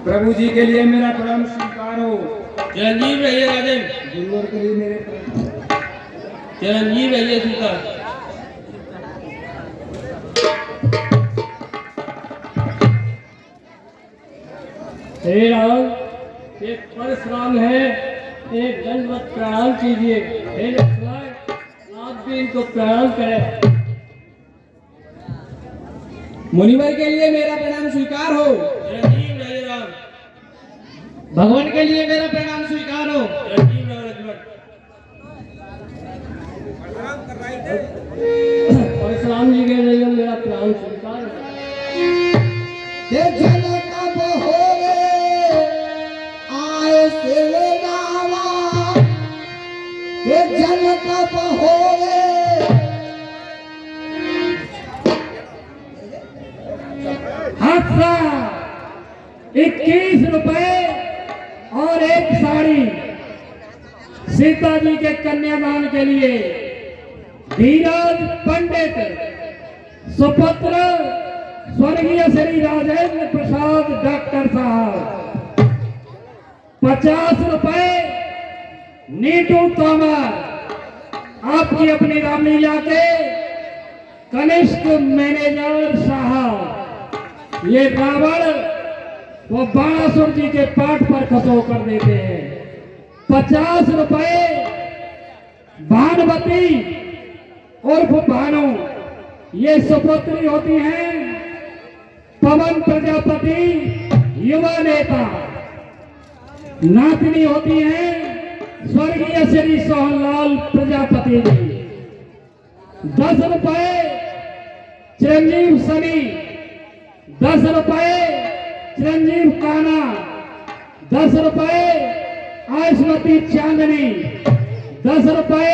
प्रभु जी के लिए मेरा प्रणाम स्वीकार हो। चिरंजीव रहिए राजन। गुरुवर के लिए मेरे चिरंजीव रहिए स्वीकार। हे राम, एक परशुराम है, एक दंडवत प्रणाम कीजिए। हे लक्ष्मण, आप भी इनको प्रणाम करें। मुनिवर के लिए मेरा प्रणाम स्वीकार हो। चिरंजीव रहिए राम। भगवान के लिए मेरा प्रणाम स्वीकार हो। चिरंजीव रहो लक्ष्मण। परशुराम जी के लिए मेरा प्रणाम स्वीकार है। हादसा 21 रुपए और एक साड़ी सीता जी के कन्यादान के लिए धीरज पंडित सुपुत्र स्वर्गीय श्री राजेंद्र प्रसाद डॉक्टर साहब। 50 रुपए नीटू तोमर आपकी अपनी रामलीला के कनिष्ठ मैनेजर साहब। ये रावण वो बाणासुर जी के पाठ पर खसो कर देते हैं। 50 रुपए भानुमती उर्फ भानु, ये सुपुत्री होती हैं पवन प्रजापति युवा नेता। नातिनी होती हैं स्वर्गीय श्री सोहनलाल प्रजापति जी। 10 रुपए चिरंजीव सनी, 10 रुपए चिरंजीव काना, 10 रुपए आयुष्मती चांदनी, 10 रुपए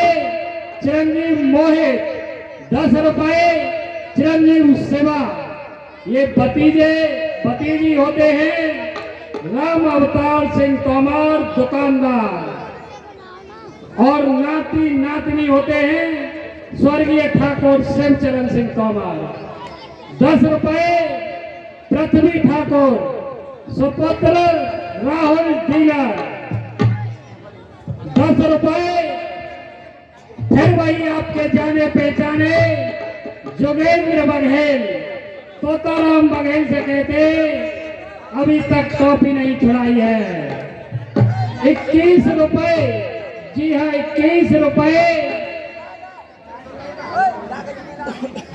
चिरंजीव मोहित, 10 रुपए चिरंजीव शिवा। ये भतीजी होते हैं राम अवतार सिंह तोमर दुकानदार, और नाती नातनी होते हैं स्वर्गीय ठाकुर शिवचरण सिंह तोमर। 10 रुपए पृथ्वी ठाकुर सुपुत्र राहुल डीलर। 10 रुपए फिर वही आपके जाने पहचाने जोगेंद्र बघेल, तोताराम बघेल से कहते अभी तक टॉफी नहीं छुड़ाई है। 21 रुपए, जी हाँ 21 रुपए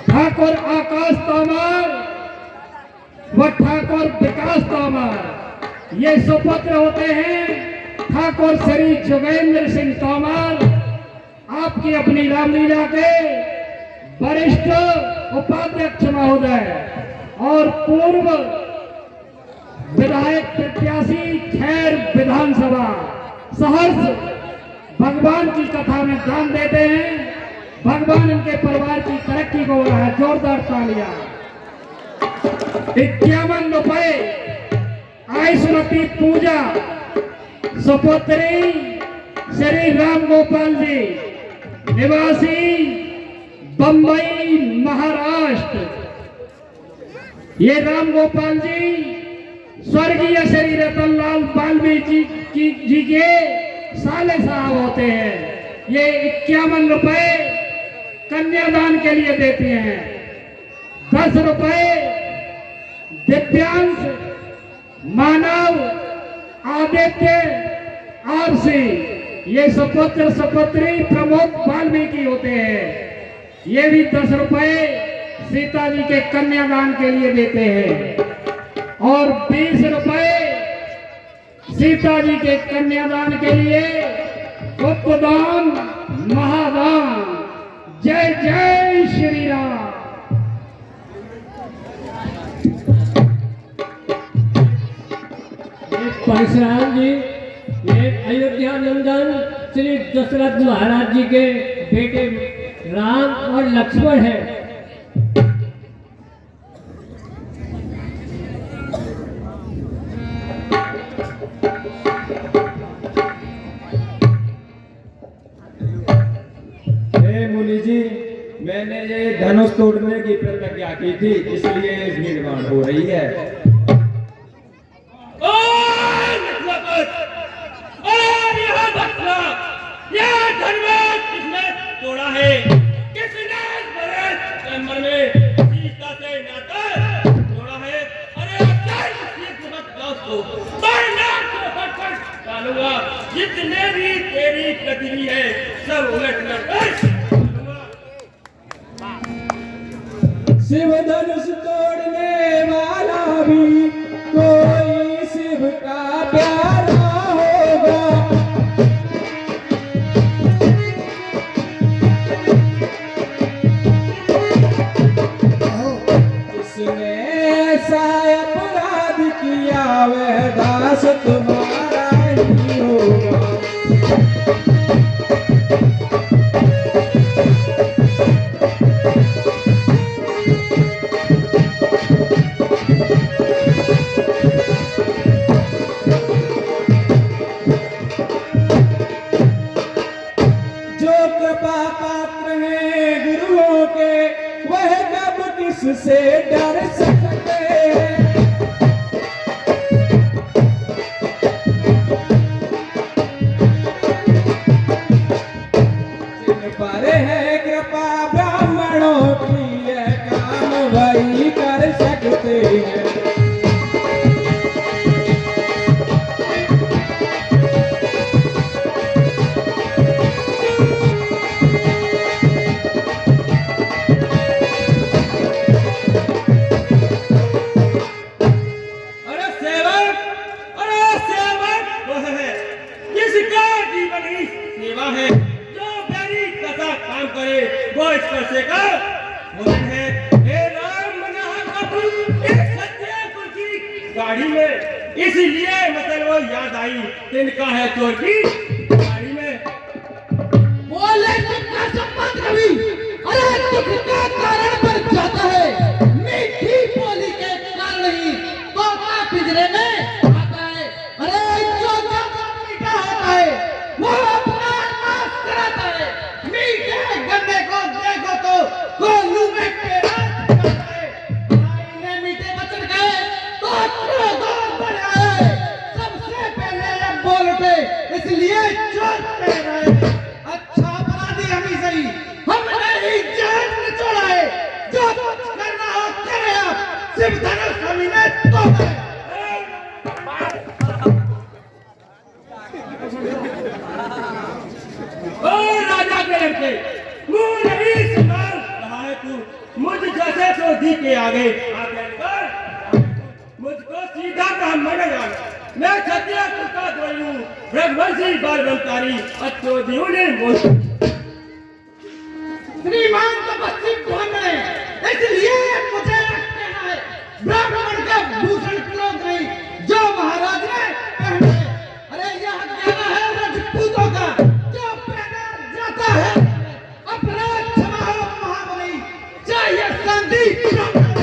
ठाकुर आकाश तोमर व ठाकुर विकास तोमर, ये सुपुत्र होते हैं ठाकुर श्री जोगेंद्र सिंह तोमर, आपकी अपनी रामलीला के वरिष्ठ उपाध्यक्ष महोदय और पूर्व विधायक प्रत्याशी खैर विधानसभा सहर्ष भगवान की कथा में दान देते हैं। भगवान इनके परिवार की तरक्की को बढ़ाए, जोरदार तालियां। 51 रुपए आयुष्मती पूजा सुपुत्री श्री राम गोपाल जी, निवासी बंबई महाराष्ट्र। ये राम गोपाल जी स्वर्गीय श्री रतनलाल वाल्मीकि जी के साले साहब होते हैं। ये 51 रुपए कन्यादान के लिए देते हैं। 10 रुपए दिव्यांश मानव आदित्य आरसी, ये सुपुत्र सुपुत्री प्रमोद वाल्मीकि होते हैं। ये भी 10 रुपए सीता जी के कन्यादान के लिए देते हैं और 20 रुपए सीता जी के कन्यादान के लिए उपदान महादान। जय जय श्री राम। परशुराम जी ये अयोध्या नंदन श्री दशरथ महाराज जी के बेटे राम और लक्ष्मण है। मुनि जी, मैंने ये धनुष तोड़ने की प्रतिज्ञा की थी, इसलिए भीड़ भाड़ हो रही है। ये धनुष किसने तोड़ा है? किसने में सीता से नाता तोड़ा है? अरे डालूंगा, जितने भी तेरी प्रतिनिधि है सब उलट शिव धनुष तोड़ने वाला भी कोई शिव का प्यारा होगा। जिसने ऐसा अपराध किया वह दास तुम्हारा ही होगा। से डर सकते हैं। जिन पर है कृपा ब्राह्मणों की यह काम वही कर सकते हैं। गाड़ी में इसलिए मतलब वो याद आई तिनका है चोर की गाड़ी में बोले तुमका सम्मान कभी अरे दुख का कारण बन जाता है, मीठी बोली के कारण ही तोता पिंजरे में आता है। अरे जो ज्यादा मीठा होता है वो अपना नाश कराता है। मीठे गन्ने को देखो तो गोलू में पेड़ा जाता है। भाई ने मीठे वचन कहे तो क्रोध बढ़ आए। सबसे पहले ये बोल उठे, इसलिए शिव धनुष स्वामी ने तोड़ा है। ओ राजा के लड़के, मुंह नहीं संभाल रहा है तू। मुझ जैसे क्रोधी के आगे आगे कर। मुझको सीधा ब्राह्मण जान। मैं क्षत्रिय कुल का द्रोही हूँ, ब्रह्मर्षि बाल ब्रह्मचारी, अत्योधियों ने मोह। श्रीमान तपस्वी ब्राह्मण है, इसलिए मुझे कहना है ब्राह्मण का भूषण क्लोथ नहीं जो महाराज ने पहना है। अरे यह कहना है राजपूतों का जो पहना जाता है। अपराध क्षमा हो महाबली, चाहिए शांति ब्राह्मण।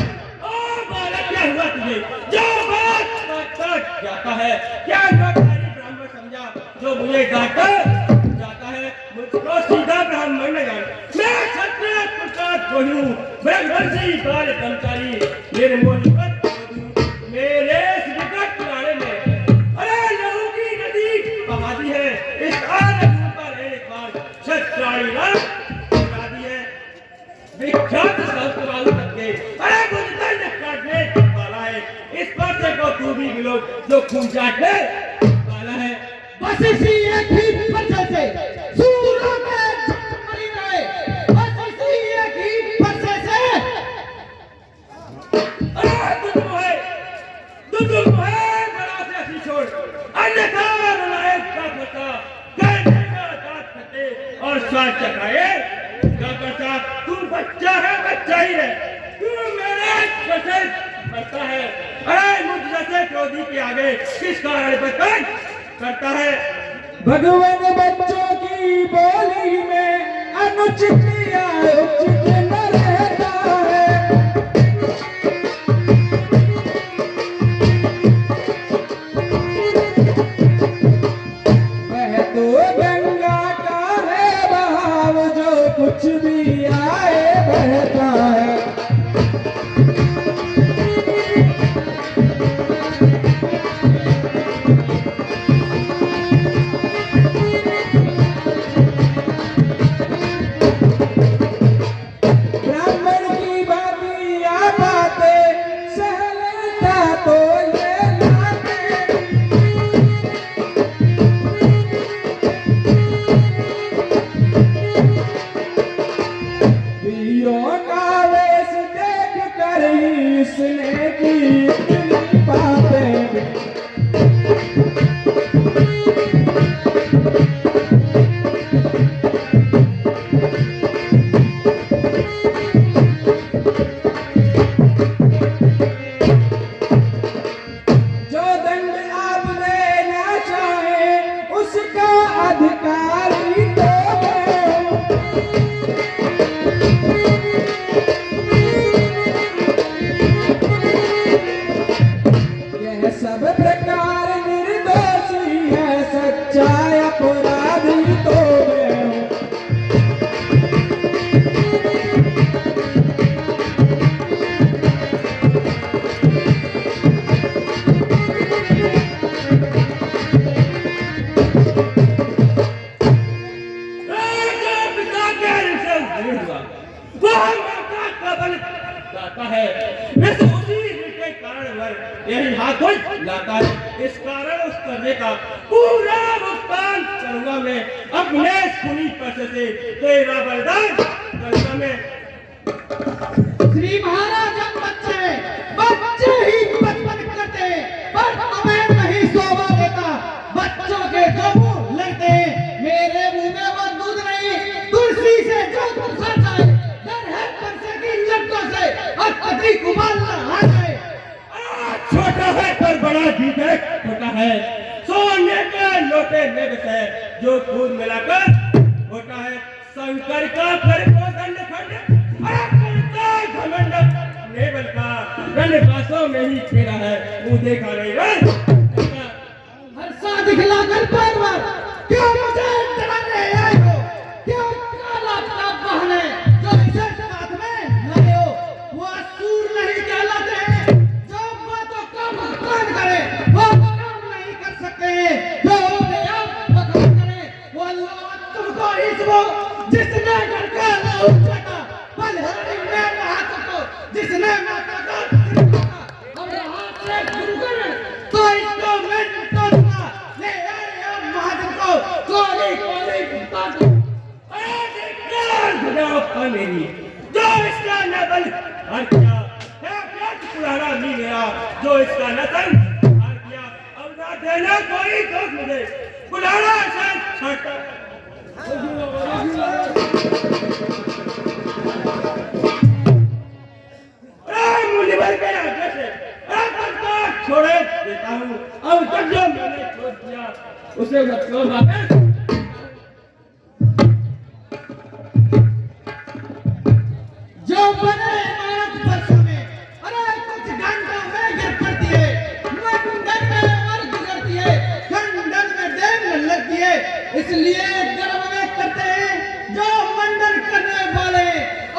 ओ बालक, क्या हुआ तुझे? जो बात तक जाता है, क्या नौकरी ब्राह्मण समझा जो मुझे डांटा जाता है? मुझको सीधा ब्राह्मण न जान। मैं क्षत्रिय कुल का द्रोही हूँ, ब्रह्मर्षि बाल ब्रह्मचारी, निर्मोही मत खोजूं। मेरे इस विकट पुराने में अरे लहू की नदी बहा दी है। इस आनंद पर एक बार क्षत्राणी रंग बहा दी है। विख्यात संस्कृत तक के अरे मुझ दंड काटने वाला है। इस पर्चे को तू भी मिलो जो खून चाटने वाला है। बस इसी एक ही पर्चे से सूरों में झट मरी रहे। बस इसी एक ही पर्चे से। अरे तुझको है बड़ा से ऐसी छोड़, अन्यथा नायक का पता कहने का दांत फटे और स्वाद चखाए का पता। तू बच्चा है, बच्चा ही है। तू मेरे कैसे करता है? अरे मुझ जैसे क्रोधी के आगे किस कारण पर करता है? भगवान बच्चों की बोली में अनुचित या उचित न रहता है। वह तो गंगा का है बहाव जो कुछ भी आए बहता है। ब्राह्मण की बातियां बातें सह लेता तो ये लाते। वीरों का वेश देख कर ही इसने की इतनी बातें। जो दंड आप देना चाहे उसका अधिकारी तो मैं हूँ। यह सब प्रकार निर्दोषी है, सच्चा अपराधी तो मैं हूँ। जो पिता के से दृढ़ हुआ, वह माता का बल जाता है। इस उसी के कारण यही हाथ लाता है। इस कारण उस करने का पूरा भुगतान करूंगा मैं अपने खूनी पैसे से। तेरा बलिदान करूंगा मैं। श्री महाराज हम बच्चे ही बचपन करते हैं, पर हमें नहीं शोभा देता। बच्चों के जो मुंह लगते हैं, मेरे मुंह में वो दूध नहीं, तुलसी से जो तुलसा जाए। डर है परसे की लट्टों से और अधिक उबालना आ जाए। छोटा है पर बड़ा जीत है, छोटा है सोने के लोटे में है जो दूध मिलाकर होता है। शंकर का कर को दंड खंड घमंड नेबल का दंड पासों में ही खेला है। वो देखा नहीं हर्षा दिखलाकर बार-बार क्यों मुझे डराने आए हो? क्यों काला ताप बहाने जो इसे साथ में लाए हो? वो असुर नहीं कहलाते हैं जो बातों का भुगतान करे, वो काम नहीं कर सकते हैं जो अपने आप भुगतान करे। वो अल्लाह तुमको इस वो जिसने घर का लहू चाटा, बलहरी में नहा को जिसने माता का माँ मेरी, जो इसका नस्ल हर किया है पेट पुराना भी मेरा, जो इसका नस्ल हर किया अब ना देना कोई दोष मुझे, बुलाना ऐसा छाटा मुझे भर के आगे से छोड़े देता हूँ, अब तक जो मैंने छोड़ दिया उसे रखो वापस। जो बने इमारत वर्षों में, अरे कुछ घंटों में गिर पड़ती है, मंडन में और गुजरती है, खंडन में देर लगती है, इसलिए गर्व में करते हैं जो मंडन करने वाले,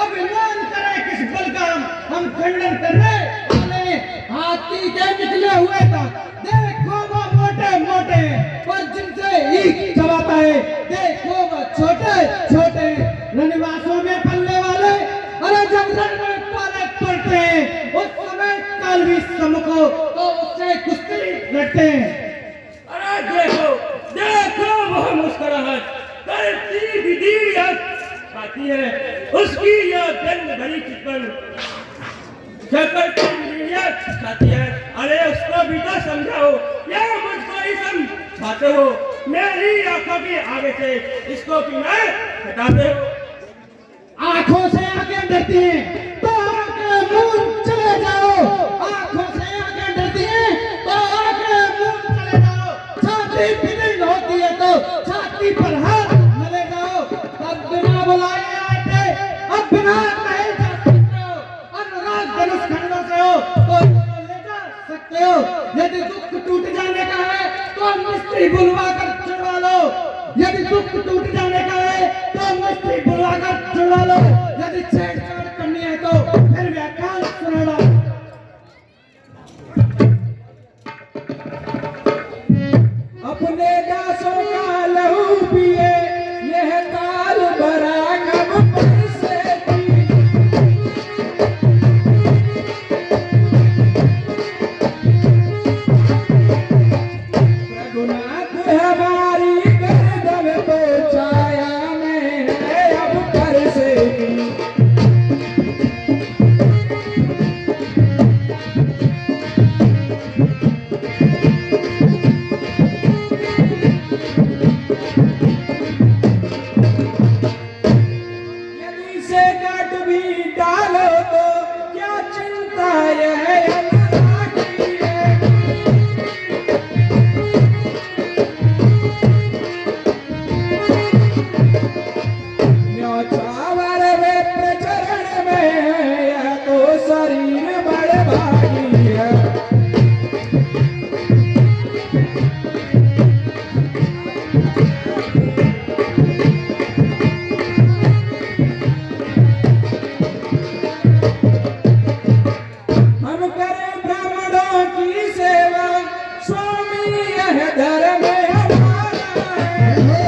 अभिमान करे किस बल का हम खंडन करने वाले, हाथी के निकले हुए था, देखो वो मोटे मोटे, पर जिनसे ईख चबाता है, देखो वो छोटे छोटे, रनवासों में पलने वाले, अरे जब रण में पाले पड़ते हैं, उस समय काल भी सम्मुखो तो उससे कुश्ती लड़ते हैं। अरे देखो देखो वह मुस्कुराहट करती विधि आती है, उसकी यह जन्म भरी चिकन शक्कर की विधियत खाती है, अरे उसको भी तो समझाओ, या मुझको ही समझाते हो, मेरी आंखों के आगे से इसको पीना हटाते हो। आंखों से आगे डरती हैं तो आगे मुंह चले जाओ, आंखों से आगे डरती हैं तो आगे मुंह चले जाओ, छाती पीली होती है तो छाती पर हाथ न ले जाओ, अब बिना बुलाए आए थे, अब बिना कहे जा सकते हो, अनुराग धनुष खंडों से हो तो इसको ले जा सकते हो, यदि दुख टूट जाने का है तो मिस्त्री बुलवा कर छुड़वा लो, यदि दुख टूट जाने का है तो मिस्त्री बुलवा कर छुड़वा लो, यदि छेड़छाड़ करनी है तो फिर व्याख्यान सुना लो। अपने दासों का लहू पिए, यह काल भरा कब बरसेगी। रघुनाथ हमारी गर्दन तो छाया में है अब बरसेगी। यदि से काट भी डालो तो क्या चिंता यह अनुराग की है। न्योछावर वे प्रचरण में है, यह तो शरीर बड़ भागी है। हम करें ब्राह्मणों की सेवा, स्वामी यह धर्म हमारा है।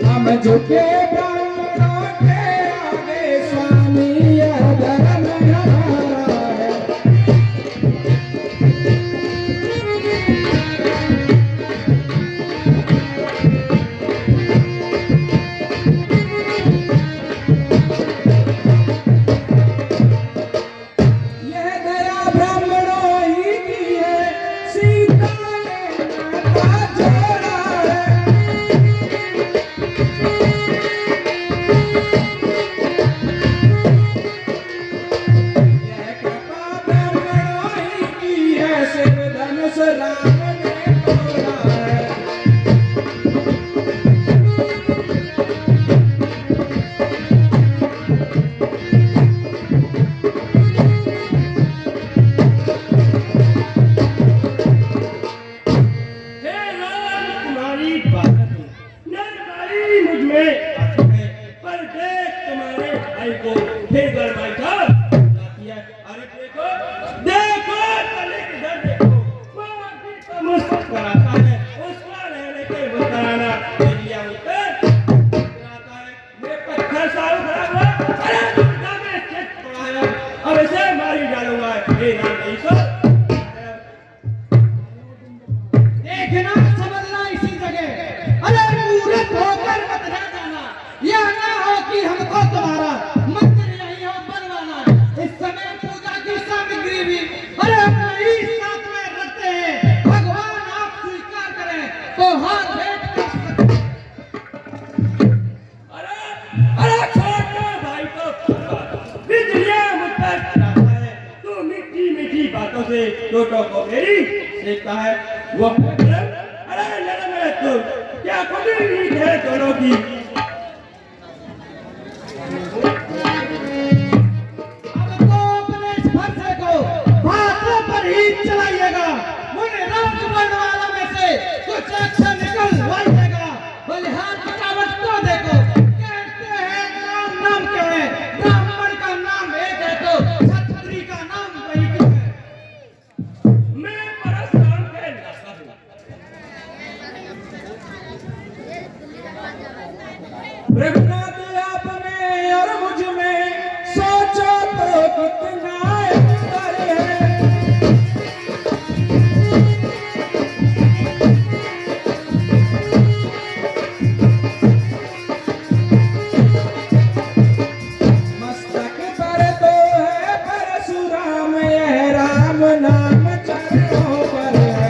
हम झुके ब्राह्मणों के आगे, स्वामी यह धर्म हमारा है। यह दया ब्राह्मणों ही की है, सीता ने नाता जोड़ा है। यह कृपा ब्राह्मणों ही की है, शिव धनुष राम ने तोड़ा है। हे राम तुम्हारी बात नरकारी मुझ में आती है, पर देख तुम्हारे भाई को फिर गड़बड़ जाती है। अरे देखो देखो तले किधर देखो, वो अभी तो मुस्कुराता है, उसका रहने के मुस्कुराना मेरी आंखें मुस्कुराता है। मैं पत्थर साल खड़ा हुआ, अरे दुर्गा में चित पड़ा है, अब इसे मारी डालूंगा। हे राम ईश्वर देखना समझना इसी जगह। अरे मूर्ख होकर मत रह जाना, यह ना हो कि हमको तुम्हारा मंदिर यही हो बनवाना। इस समय पूजा की सामग्री भी अरे अपने ही साथ में रखते हैं। भगवान आप स्वीकार करें तो हाथ भेंट कर सकते हैं। अरे छोटे भाई को बिजलियां मुझ पर चढ़ाता है, तू मीठी मीठी बातों से छोटों को मेरी सीखता है। वो अरे लड़न है तू, क्या खुद नींद है दोनों की। अब तो अपने इस फरसे को भाषा पर ही चलाइएगा। मुझे राम वर्ण वालों में से कुछ अच्छा निकलवाइएगा। बलिहार गिरावट को देखो, कहते हैं नाम नाम क्यों है? ब्राह्मण का नाम एक है तो क्षत्रिय का नाम वही क्यों है? मैं परशुराम के लाता हूँ। रघुनाथ आप में और मुझ में सोचो तो कितना अंतर है। मस्तक पर तो है परशुराम, यह राम नाम चरणों पर है।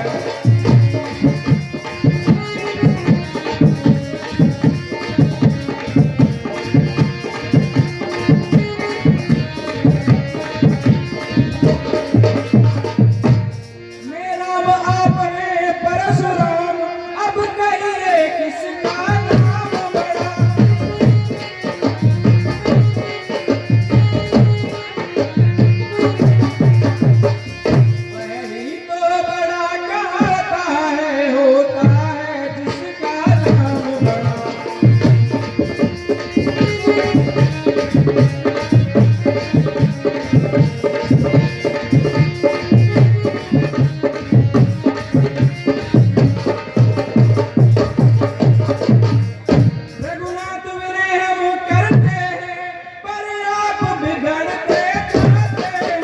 मेरा आप है परशुराम, अब कहिए किसका नाम बड़ा। वही तो बड़ा कहता है, होता है जिसका नाम बड़ा। रघुनाथ विनय हम करते हैं, पर आप बिगड़ते जाते हैं।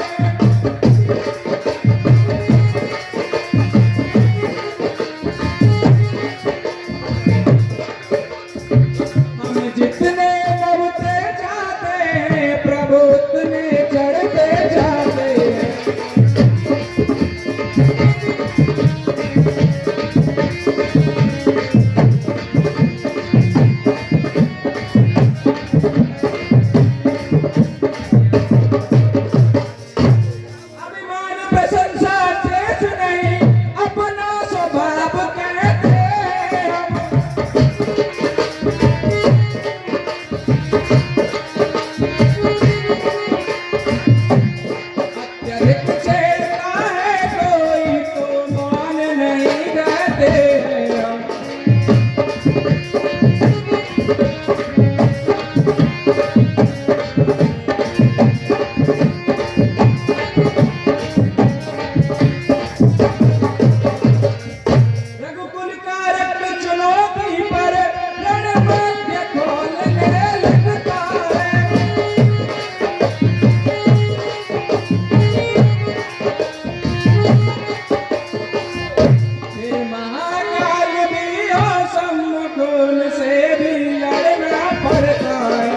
हम जितने बढ़ते जाते हैं, प्रभु उतने चढ़ते जाते हैं। अभिमान प्रशंसा शेष नहीं, अपना स्वभाव कहते हैं हम। अत्यधिक छेड़ता है कोई तो मान नहीं रहते हैं हम। रघुकुल का रक्त चुनौती पर रणमध्य खोलने लगता है। फिर महाकाल भी हो सम्मुख, उनसे भी लड़ना पड़ता है।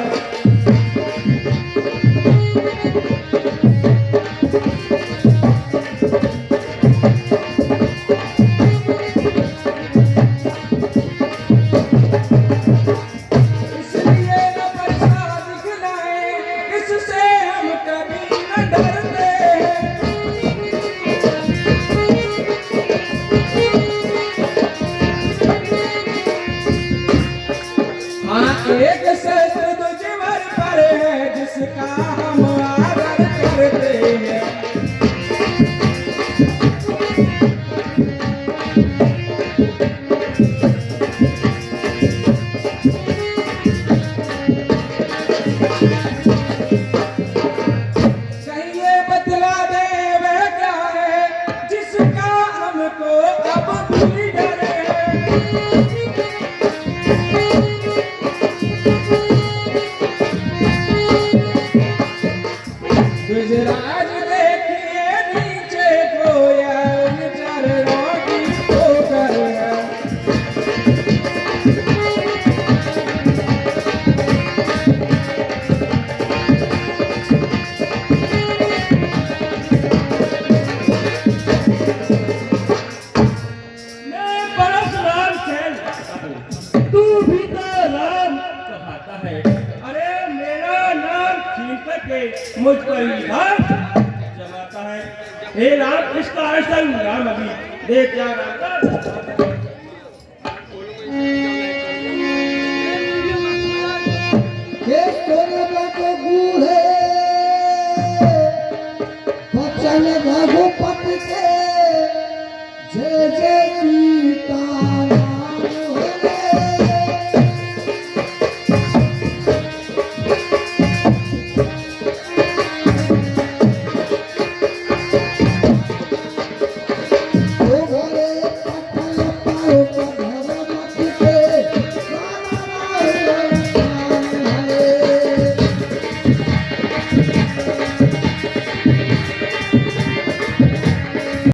इसलिए न प्रसाद खिलाए, इससे हम कभी न डरते हैं। हाँ एक शस्त्र दुश्मन पर है, जिसका हम आदर करते हैं। कहिए बतला दे वह क्या है, जिसका हमको अब भी डर है। गुजराज देखिए नीचे को, या उन चरणों की ठोकर मुझ पर इल्जाम जमाता है। हे राम, इसका संग्राम अभी देख क्या राम ये सोना को बूढ़े बचन रघुपति के जय जय सीता